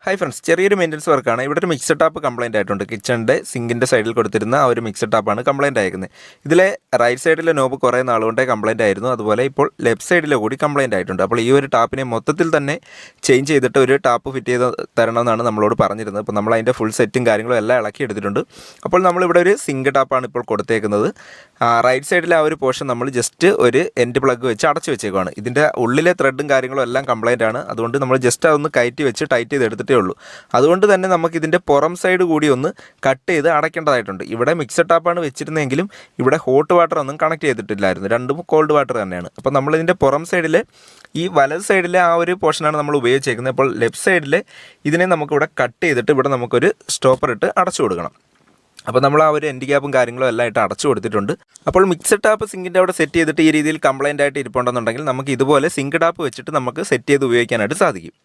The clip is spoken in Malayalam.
ഹായ് ഫ്രണ്ട്സ്, ചെറിയൊരു മെയിൻ്റനൻസ് വർക്കാണ്. ഇവിടെ ഒരു മിക്സർ ടാപ്പ് കംപ്ലൈൻ്റ് ആയിട്ടുണ്ട്. കിച്ചണിൻ്റെ സിങ്കിൻ്റെ സൈഡിൽ കൊടുത്തിരുന്ന ആ ഒരു മിക്സർ ടാപ്പാണ് കംപ്ലൈൻ്റ് ആയിരിക്കുന്നത്. ഇതിലെ റൈറ്റ് സൈഡിലെ നോബ് കുറേ നാളുകൊണ്ടേ കംപ്ലൈൻ്റ് ആയിരുന്നു. അതുപോലെ ഇപ്പോൾ ലെഫ്റ്റ് സൈഡിലെ കൂടി കംപ്ലൈൻ്റ് ആയിട്ടുണ്ട്. അപ്പോൾ ഈ ഒരു ടാപ്പിനെ മൊത്തത്തിൽ തന്നെ ചേഞ്ച് ചെയ്തിട്ട് ഒരു ടാപ്പ് ഫിറ്റ് ചെയ്ത് തരണമെന്നാണ് നമ്മളോട് പറഞ്ഞിരുന്നത്. അപ്പോൾ നമ്മൾ അതിൻ്റെ ഫുൾ സെറ്റും കാര്യങ്ങളും എല്ലാം ഇളക്കി എടുത്തിട്ടുണ്ട്. അപ്പോൾ നമ്മളിവിടെ ഒരു സിങ്ക് ടാപ്പാണ് ഇപ്പോൾ കൊടുത്തേക്കുന്നത്. റൈറ്റ് സൈഡിലെ ആ ഒരു പോർഷൻ നമ്മൾ ജസ്റ്റ് ഒരു എൻഡ് പ്ലഗ് വെച്ച് അടച്ചു വെച്ചേക്കുവാണ്. ഇതിൻ്റെ ഉള്ളിലെ ത്രെഡും കാര്യങ്ങളും എല്ലാം കംപ്ലൈൻ്റ് ആണ്. അതുകൊണ്ട് നമ്മൾ ജസ്റ്റ് അതൊന്ന് കയറ്റി വെച്ച് ടൈറ്റ് ചെയ്ത് എടുത്തിട്ട് ഉള്ളൂ. അതുകൊണ്ട് തന്നെ നമുക്കിതിൻ്റെ പുറം സൈഡ് കൂടി ഒന്ന് കട്ട് ചെയ്ത് അടയ്ക്കേണ്ടതായിട്ടുണ്ട്. ഇവിടെ മിക്സർ ടാപ്പാണ് വെച്ചിരുന്നെങ്കിലും ഇവിടെ ഹോട്ട് വാട്ടർ ഒന്നും കണക്ട് ചെയ്തിട്ടില്ലായിരുന്നു. രണ്ടും കോൾഡ് വാട്ടർ തന്നെയാണ്. അപ്പോൾ നമ്മളിതിൻ്റെ പുറം സൈഡിൽ ഈ വലത് സൈഡിലെ ആ ഒരു പോർഷനാണ് നമ്മൾ ഉപയോഗിച്ചേക്കുന്നത്. അപ്പോൾ ലെഫ്റ്റ് സൈഡിൽ ഇതിനെ നമുക്കിവിടെ കട്ട് ചെയ്തിട്ട് ഇവിടെ നമുക്കൊരു സ്റ്റോപ്പർ ഇട്ട് അടച്ചു കൊടുക്കണം. അപ്പോൾ നമ്മൾ ആ ഒരു എൻഡ് ക്യാപ്പും കാര്യങ്ങളും എല്ലാം ആയിട്ട് അടച്ചു കൊടുത്തിട്ടുണ്ട്. അപ്പോൾ മിക്സർ ടാപ്പ് സിങ്കിൻ്റെ അവിടെ സെറ്റ് ചെയ്തിട്ട് ഈ രീതിയിൽ കംപ്ലൈൻ്റ് ആയിട്ട് ഇരിപ്പുണ്ടെന്നുണ്ടെങ്കിൽ നമുക്ക് ഇതുപോലെ സിങ്ക് ടാപ്പ് വെച്ചിട്ട് നമുക്ക് സെറ്റ് ചെയ്ത് ഉപയോഗിക്കാനായിട്ട് സാധിക്കും.